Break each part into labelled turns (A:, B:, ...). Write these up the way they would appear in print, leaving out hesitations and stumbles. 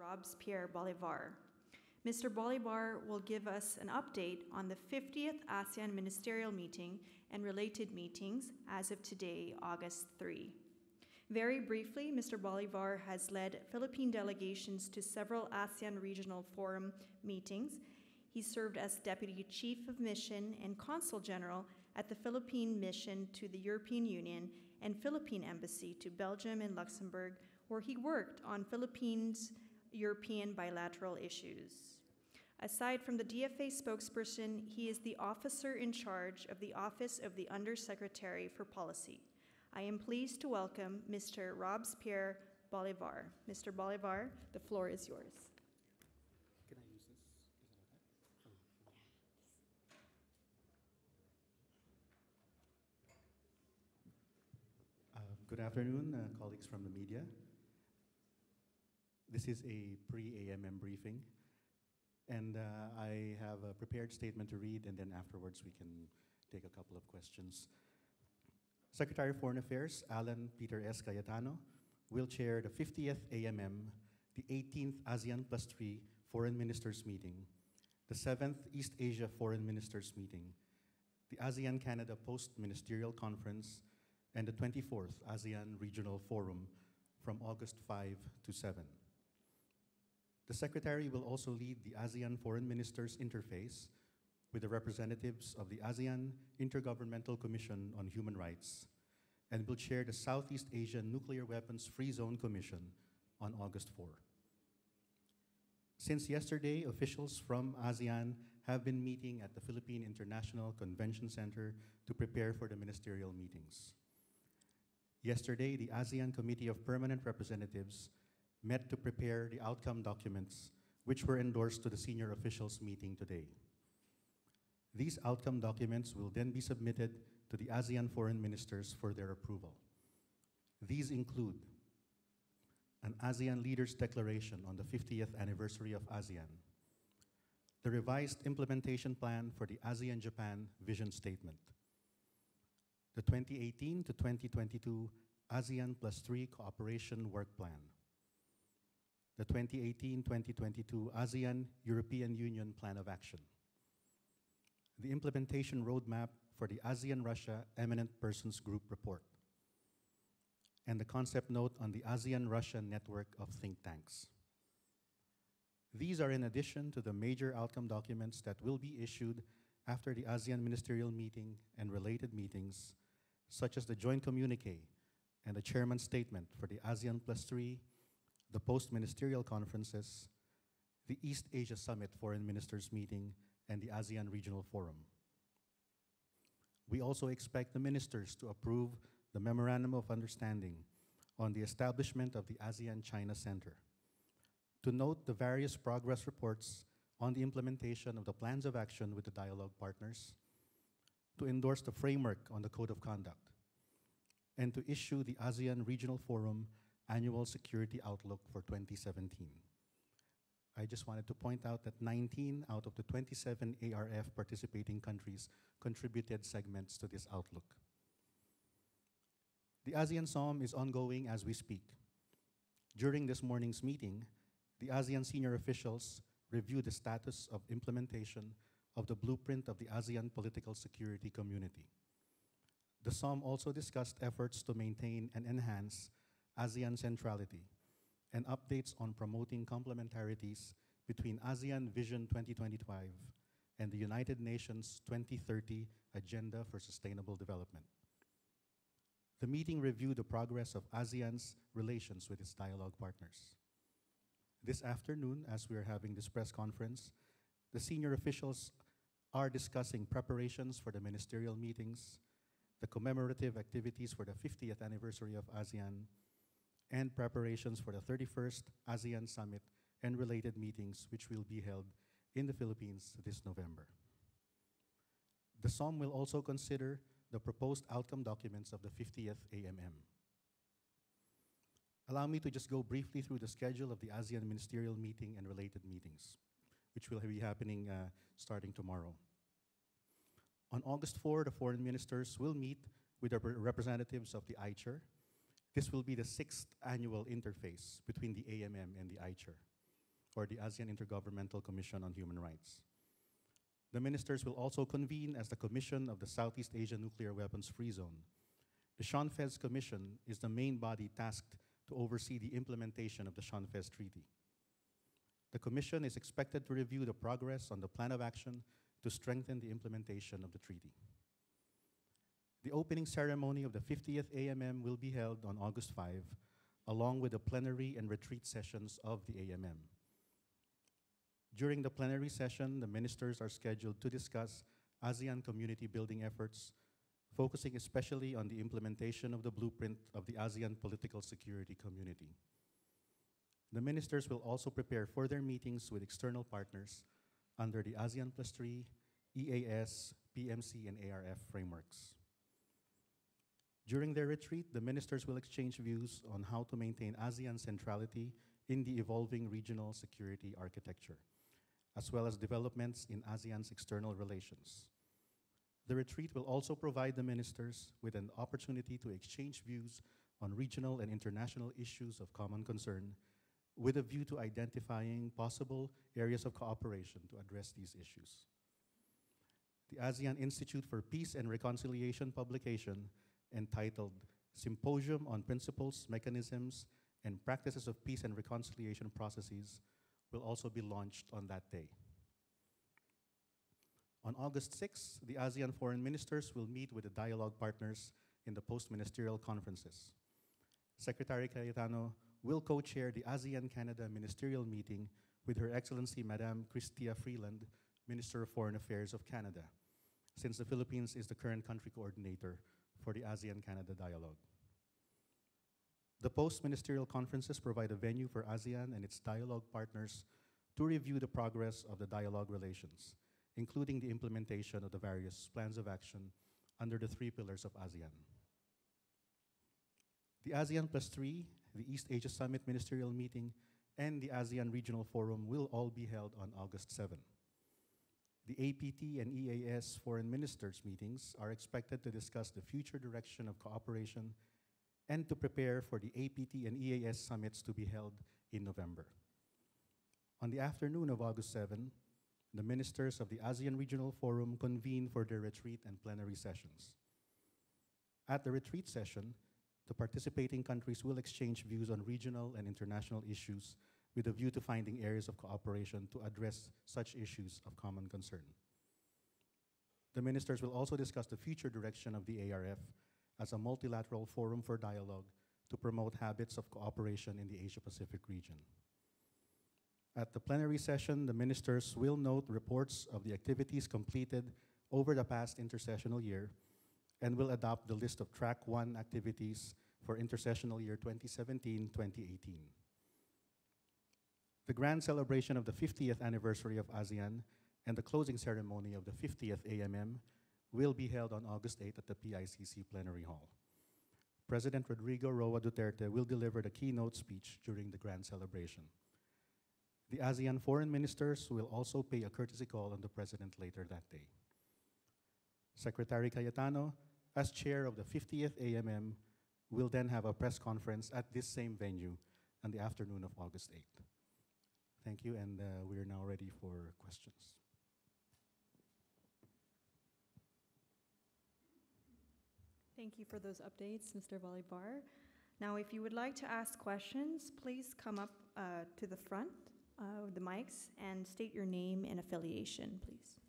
A: Robespierre Bolivar. Mr. Bolivar will give us an update on the 50th ASEAN Ministerial Meeting and related meetings as of today, August 3. Very briefly, Mr. Bolivar has led Philippine delegations to several ASEAN Regional Forum meetings. He served as Deputy Chief of Mission and Consul General at the Philippine Mission to the European Union and Philippine Embassy to Belgium and Luxembourg, where he worked on Philippines-European bilateral issues. Aside from the DFA spokesperson, he is the officer in charge of the Office of the Undersecretary for Policy. I am pleased to welcome Mr. Robespierre Bolivar. Mr. Bolivar, the floor is yours.
B: Can I use this? Is that okay? Good afternoon, colleagues from the media. This is a pre-AMM briefing, and I have a prepared statement to read, and then afterwards we can take a couple of questions. Secretary of Foreign Affairs, Alan Peter S. Cayetano, will chair the 50th AMM, the 18th ASEAN Plus 3 Foreign Ministers Meeting, the 7th East Asia Foreign Ministers Meeting, the ASEAN-Canada Post-Ministerial Conference, and the 24th ASEAN Regional Forum from August 5 to 7. The Secretary will also lead the ASEAN Foreign Ministers Interface with the representatives of the ASEAN Intergovernmental Commission on Human Rights, and will chair the Southeast Asian Nuclear Weapons Free Zone Commission on August 4. Since yesterday, officials from ASEAN have been meeting at the Philippine International Convention Center to prepare for the ministerial meetings. Yesterday, the ASEAN Committee of Permanent Representatives met to prepare the outcome documents, which were endorsed to the senior officials meeting today. These outcome documents will then be submitted to the ASEAN foreign ministers for their approval. These include an ASEAN Leaders Declaration on the 50th anniversary of ASEAN, the revised implementation plan for the ASEAN-Japan Vision Statement, the 2018 to 2022 ASEAN Plus 3 Cooperation Work Plan, the 2018-2022 ASEAN European Union Plan of Action, the implementation roadmap for the ASEAN-Russia Eminent Persons Group report, and the concept note on the ASEAN-Russia network of think tanks. These are in addition to the major outcome documents that will be issued after the ASEAN Ministerial Meeting and related meetings, such as the joint communique and the chairman's statement for the ASEAN Plus 3, the post-ministerial conferences, the East Asia Summit Foreign Ministers Meeting, and the ASEAN Regional Forum. We also expect the ministers to approve the Memorandum of Understanding on the establishment of the ASEAN-China Center, to note the various progress reports on the implementation of the plans of action with the dialogue partners, to endorse the framework on the Code of Conduct, and to issue the ASEAN Regional Forum Annual Security Outlook for 2017. I just wanted to point out that 19 out of the 27 ARF participating countries contributed segments to this outlook. The ASEAN SOM is ongoing as we speak. During this morning's meeting, the ASEAN senior officials reviewed the status of implementation of the blueprint of the ASEAN Political Security Community. The SOM also discussed efforts to maintain and enhance ASEAN centrality and updates on promoting complementarities between ASEAN Vision 2025 and the United Nations 2030 Agenda for Sustainable Development. The meeting reviewed the progress of ASEAN's relations with its dialogue partners. This afternoon, as we are having this press conference, the senior officials are discussing preparations for the ministerial meetings, the commemorative activities for the 50th anniversary of ASEAN, and preparations for the 31st ASEAN Summit and related meetings, which will be held in the Philippines this November. The SOM will also consider the proposed outcome documents of the 50th AMM. Allow me to just go briefly through the schedule of the ASEAN Ministerial Meeting and related meetings, which will be happening starting tomorrow. On August 4, the foreign ministers will meet with the representatives of the ICHR. This will be the 6th annual interface between the AMM and the ICHR. or the ASEAN Intergovernmental Commission on Human Rights. The ministers will also convene as the Commission of the Southeast Asia Nuclear Weapons Free Zone. The Shanfez Commission is the main body tasked to oversee the implementation of the Shanfez Treaty. The Commission is expected to review the progress on the plan of action to strengthen the implementation of the treaty. The opening ceremony of the 50th AMM will be held on August 5, along with the plenary and retreat sessions of the AMM. During the plenary session, the ministers are scheduled to discuss ASEAN community building efforts, focusing especially on the implementation of the blueprint of the ASEAN political security community. The ministers will also prepare further meetings with external partners under the ASEAN+3, EAS, PMC, and ARF frameworks. During their retreat, the ministers will exchange views on how to maintain ASEAN centrality in the evolving regional security architecture, as well as developments in ASEAN's external relations. The retreat will also provide the ministers with an opportunity to exchange views on regional and international issues of common concern, with a view to identifying possible areas of cooperation to address these issues. The ASEAN Institute for Peace and Reconciliation publication entitled Symposium on Principles, Mechanisms, and Practices of Peace and Reconciliation Processes will also be launched on that day. On August 6, the ASEAN foreign ministers will meet with the dialogue partners in the post-ministerial conferences. Secretary Cayetano will co-chair the ASEAN-Canada Ministerial meeting with Her Excellency Madame Chrystia Freeland, Minister of Foreign Affairs of Canada, since the Philippines is the current country coordinator for the ASEAN-Canada dialogue. The post-ministerial conferences provide a venue for ASEAN and its dialogue partners to review the progress of the dialogue relations, including the implementation of the various plans of action under the 3 pillars of ASEAN. The ASEAN+3, the East Asia Summit Ministerial Meeting, and the ASEAN Regional Forum will all be held on August 7. The APT and EAS foreign ministers meetings are expected to discuss the future direction of cooperation and to prepare for the APT and EAS summits to be held in November. On the afternoon of August 7, the ministers of the ASEAN Regional Forum convene for their retreat and plenary sessions. At the retreat session, the participating countries will exchange views on regional and international issues with a view to finding areas of cooperation to address such issues of common concern. The ministers will also discuss the future direction of the ARF as a multilateral forum for dialogue to promote habits of cooperation in the Asia-Pacific region. At the plenary session, the ministers will note reports of the activities completed over the past intersessional year and will adopt the list of Track 1 activities for intersessional year 2017-2018. The grand celebration of the 50th anniversary of ASEAN and the closing ceremony of the 50th AMM will be held on August 8 at the PICC Plenary Hall. President Rodrigo Roa Duterte will deliver the keynote speech during the grand celebration. The ASEAN foreign ministers will also pay a courtesy call on the President later that day. Secretary Cayetano, as chair of the 50th AMM, will then have a press conference at this same venue on the afternoon of August 8. Thank you, and we are now ready for questions.
A: Thank you for those updates, Mr. Bolivar. Now, if you would like to ask questions, please come up to the front of the mics and state your name and affiliation, please.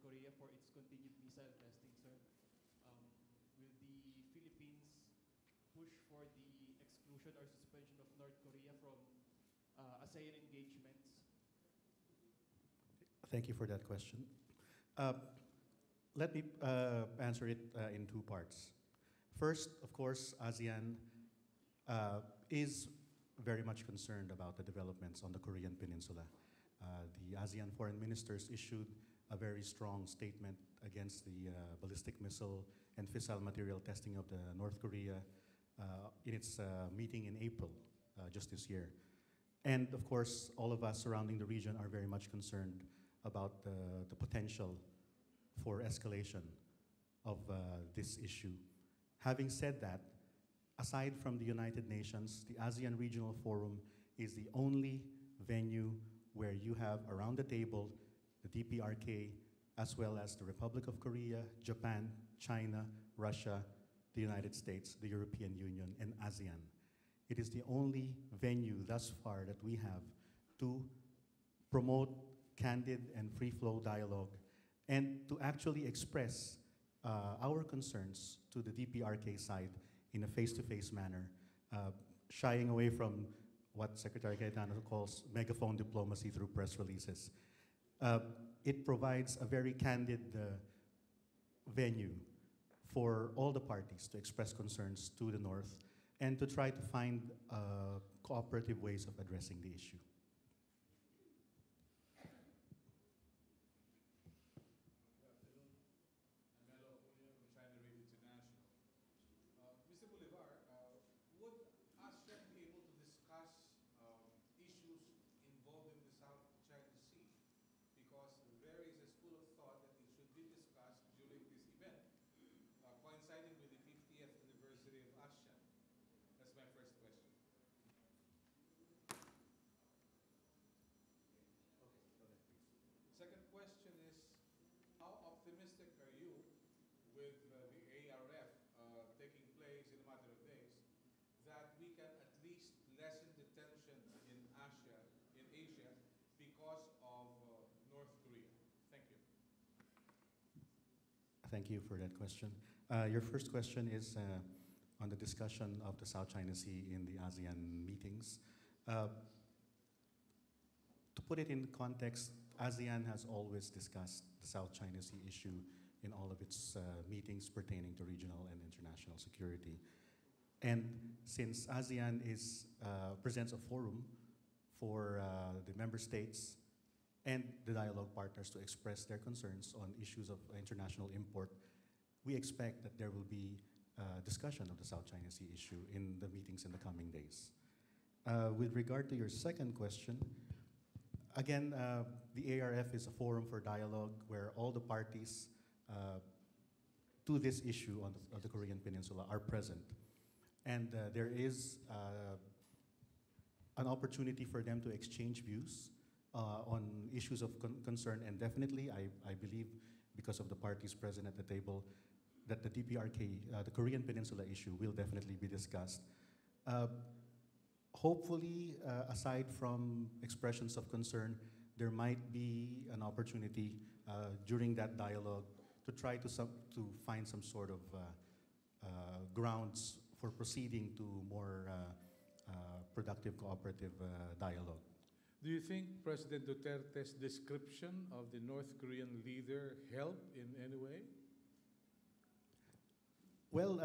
C: Korea for its continued missile testing, sir. Will the Philippines push for the exclusion or suspension of North Korea from ASEAN engagements?
B: Thank you for that question. Let me answer it in 2 parts. First, of course, ASEAN is very much concerned about the developments on the Korean Peninsula. The ASEAN foreign ministers issued a very strong statement against the ballistic missile and fissile material testing of the North Korea in its meeting in April just this year. And of course, all of us surrounding the region are very much concerned about the potential for escalation of this issue. Having said that, aside from the United Nations, the ASEAN Regional Forum is the only venue where you have around the table the DPRK, as well as the Republic of Korea, Japan, China, Russia, the United States, the European Union, and ASEAN. It is the only venue thus far that we have to promote candid and free-flow dialogue and to actually express our concerns to the DPRK side in a face-to-face manner, shying away from what Secretary Cayetano calls megaphone diplomacy through press releases. It provides a very candid venue for all the parties to express concerns to the North and to try to find cooperative ways of addressing the issue.
D: Mr. Bolivar, would ASEAN be able to discuss issues involving the South China Sea? Because there is a school of thought that it should be discussed during this event, coinciding with the 50th anniversary of ASEAN. That's my first question. Second question is, how optimistic are you with the ARF taking place in a matter of days, that we can at least lessen the tension in Asia because of North Korea? Thank you.
B: Thank you for that question. Your first question is on the discussion of the South China Sea in the ASEAN meetings. To put it in context, ASEAN has always discussed the South China Sea issue in all of its meetings pertaining to regional and international security. And since ASEAN presents a forum for the member states and the dialogue partners to express their concerns on issues of international import, we expect that there will be discussion of the South China Sea issue in the meetings in the coming days. With regard to your second question, again, the ARF is a forum for dialogue where all the parties to this issue on the Korean Peninsula are present. And there is an opportunity for them to exchange views on issues of concern, and definitely I believe, because of the parties present at the table, that the DPRK, the Korean Peninsula issue, will definitely be discussed. Hopefully, aside from expressions of concern, there might be an opportunity during that dialogue to try to find some sort of grounds for proceeding to more productive, cooperative dialogue.
D: Do you think President Duterte's description of the North Korean leader helped in any way?
B: Well,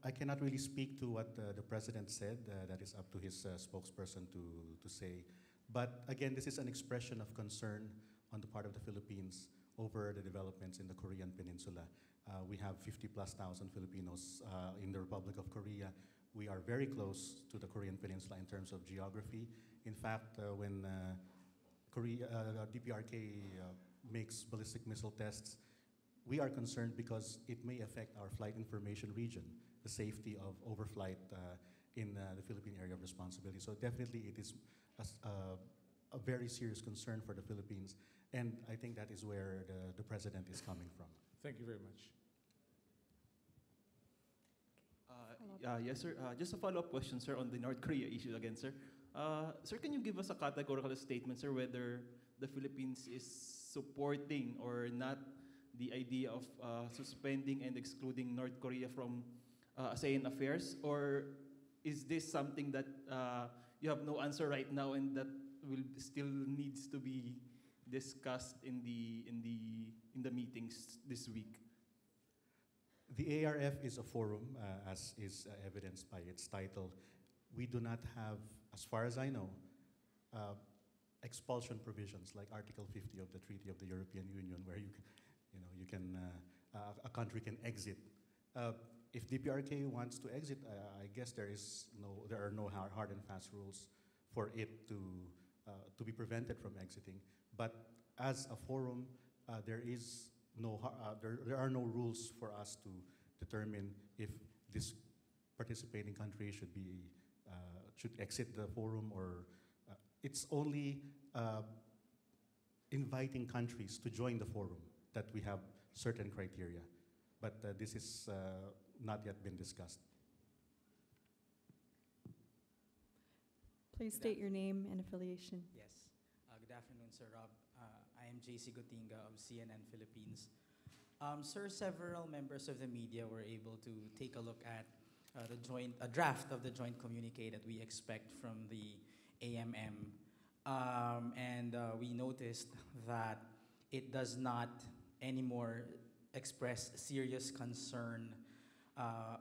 B: I cannot really speak to what the president said. That is up to his spokesperson to say. But again, this is an expression of concern on the part of the Philippines over the developments in the Korean Peninsula. We have 50,000+ Filipinos in the Republic of Korea. We are very close to the Korean Peninsula in terms of geography. In fact, when DPRK makes ballistic missile tests, we are concerned because it may affect our flight information region, the safety of overflight in the Philippine area of responsibility. So definitely it is a very serious concern for the Philippines, and I think that is where the president is coming from.
D: Thank you very much.
E: Yes, sir. Just a follow-up question, sir, on the North Korea issue again, sir. Sir, can you give us a categorical statement, sir, whether the Philippines is supporting or not the idea of suspending and excluding North Korea from ASEAN affairs, or is this something that you have no answer right now and that will still needs to be discussed in the meetings this week?
B: The ARF is a forum, as is evidenced by its title. We do not have, as far as I know, expulsion provisions like Article 50 of the Treaty of the European Union, where you can a country can exit. If DPRK wants to exit, I guess there are no hard and fast rules for it to be prevented from exiting. But as a forum, there are no rules for us to determine if this participating country should exit the forum, or it's only inviting countries to join the forum that we have certain criteria. But this is not yet been discussed.
A: Please state your name and affiliation.
F: Yes. Good afternoon, Sir Rob. I am JC Gotinga of CNN Philippines. Sir, several members of the media were able to take a look at a draft of the joint communique that we expect from the AMM. And we noticed that it does not anymore express serious concern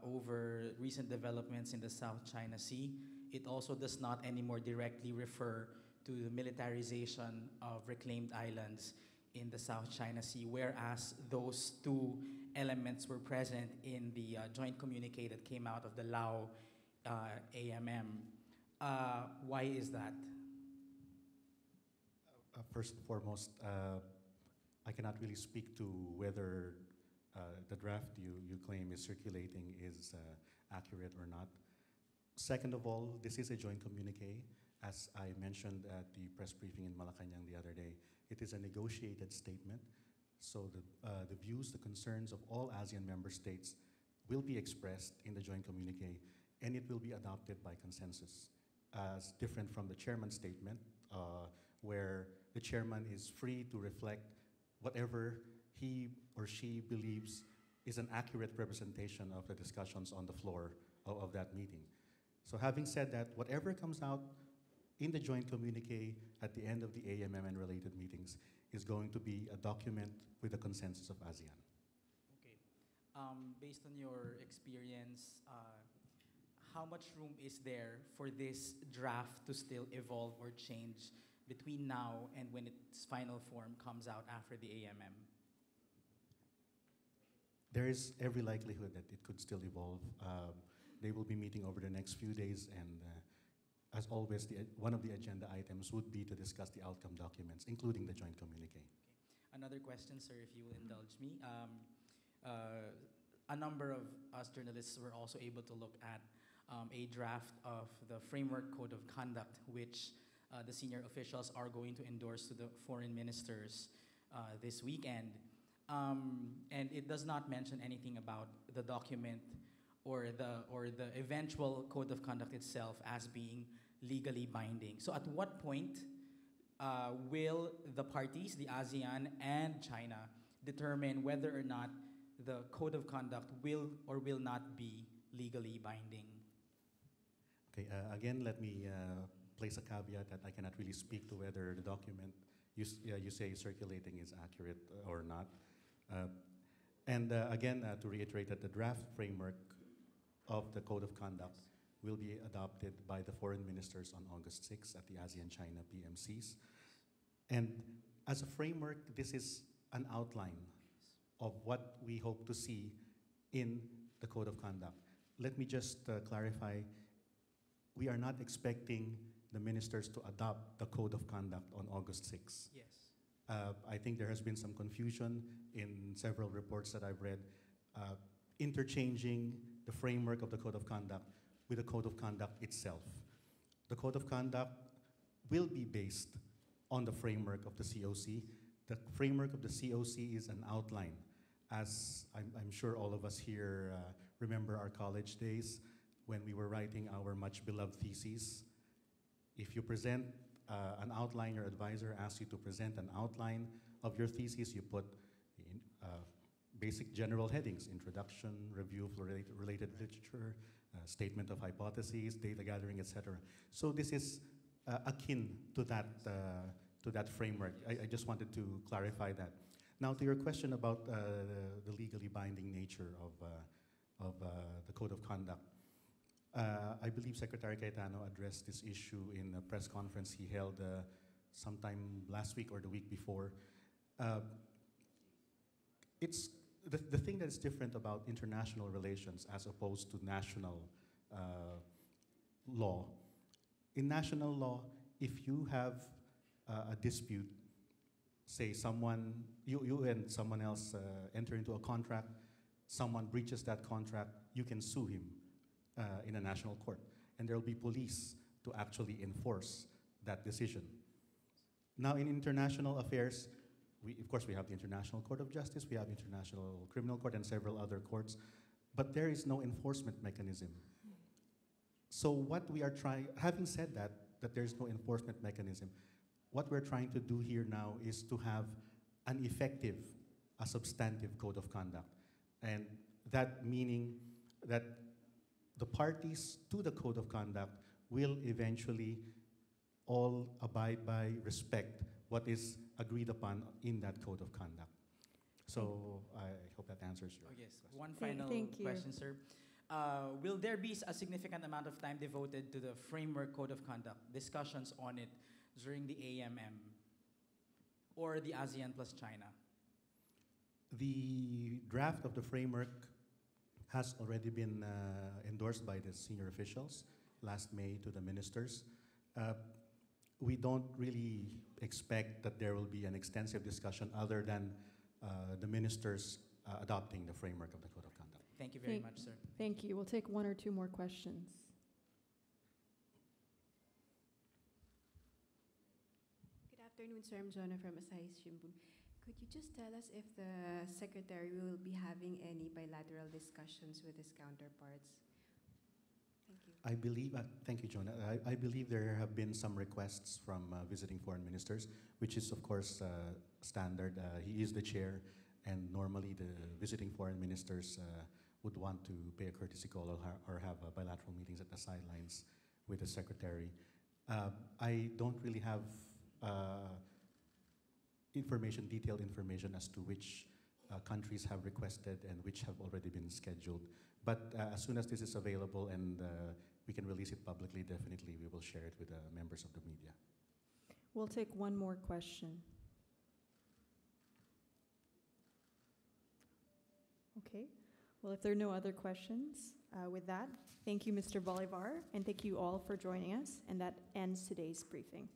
F: over recent developments in the South China Sea. It also does not anymore directly refer to the militarization of reclaimed islands in the South China Sea, whereas those two elements were present in the joint communique that came out of the Lao AMM. Why is that?
B: First and foremost, I cannot really speak to whether the draft you claim is circulating is accurate or not. Second of all, this is a joint communique. As I mentioned at the press briefing in Malacanang the other day, it is a negotiated statement. So the views, the concerns of all ASEAN member states will be expressed in the joint communique, and it will be adopted by consensus, as different from the chairman's statement, where the chairman is free to reflect whatever he or she believes is an accurate representation of the discussions on the floor of that meeting. So having said that, whatever comes out in the joint communique at the end of the AMM and related meetings is going to be a document with the consensus of ASEAN.
F: Okay. Based on your experience, how much room is there for this draft to still evolve or change between now and when its final form comes out after the AMM?
B: There is every likelihood that it could still evolve. They will be meeting over the next few days, and as always, one of the agenda items would be to discuss the outcome documents, including the joint communique.
F: Okay. Another question, sir, if you will indulge me. A number of us journalists were also able to look at a draft of the Framework Code of Conduct, which the senior officials are going to endorse to the foreign ministers this weekend. And it does not mention anything about the document or the eventual code of conduct itself as being legally binding. So at what point will the parties, the ASEAN and China, determine whether or not the code of conduct will or will not be legally binding?
B: Okay, again, let me place a caveat that I cannot really speak to whether the document you say circulating is accurate or not. Again, to reiterate that the draft framework of the Code of Conduct will be adopted by the foreign ministers on August 6th at the ASEAN-China PMCs. And as a framework, this is an outline of what we hope to see in the Code of Conduct. Let me just clarify, we are not expecting the ministers to adopt the Code of Conduct on August 6th.
F: Yes.
B: I think there has been some confusion in several reports that I've read, interchanging the framework of the Code of Conduct with the Code of Conduct itself. The Code of Conduct will be based on the framework of the COC. The framework of the COC is an outline. As I'm sure all of us here remember our college days when we were writing our much beloved theses. If you present an outline, your advisor asks you to present an outline of your thesis, you put basic general headings: introduction, review of related literature, statement of hypotheses, data gathering, etc. So this is akin to that framework. I just wanted to clarify that. Now to your question about the legally binding nature of the Code of Conduct. I believe Secretary Cayetano addressed this issue in a press conference he held sometime last week or the week before. it's the thing that's different about international relations as opposed to national law. In national law, if you have a dispute, say you and someone else enter into a contract, someone breaches that contract, you can sue him in a national court. And there will be police to actually enforce that decision. Now in international affairs, of course we have the International Court of Justice, we have International Criminal Court and several other courts, but there is no enforcement mechanism. So what we are having said that there's no enforcement mechanism, what we're trying to do here now is to have an effective, a substantive code of conduct. And that meaning that the parties to the code of conduct will eventually all abide by, respect what is agreed upon in that code of conduct. So I hope that answers your
F: yes.
B: question.
F: One final
A: Thank you.
F: question, sir. Will there be a significant amount of time devoted to the framework code of conduct, discussions on it during the AMM or the ASEAN plus China?
B: The draft of the framework has already been endorsed by the senior officials last May to the ministers. We don't really expect that there will be an extensive discussion other than the ministers adopting the framework of the Code of Conduct.
F: Thank you very much, sir.
A: Thank you. We'll take one or two more questions.
G: Good afternoon, sir. I'm Jonah from Asahi Shimbun. Could you just tell us if the Secretary will be having any bilateral discussions with his counterparts? Thank you.
B: I believe, thank you, Jonah. I believe there have been some requests from visiting foreign ministers, which is, of course, standard. He is the chair, and normally the visiting foreign ministers would want to pay a courtesy call or have bilateral meetings at the sidelines with the secretary. I don't really have detailed information as to which countries have requested and which have already been scheduled. But as soon as this is available and we can release it publicly, definitely we will share it with the members of the media.
A: We'll take one more question. Okay. Well, if there are no other questions, with that, thank you, Mr. Bolivar, and thank you all for joining us, and that ends today's briefing.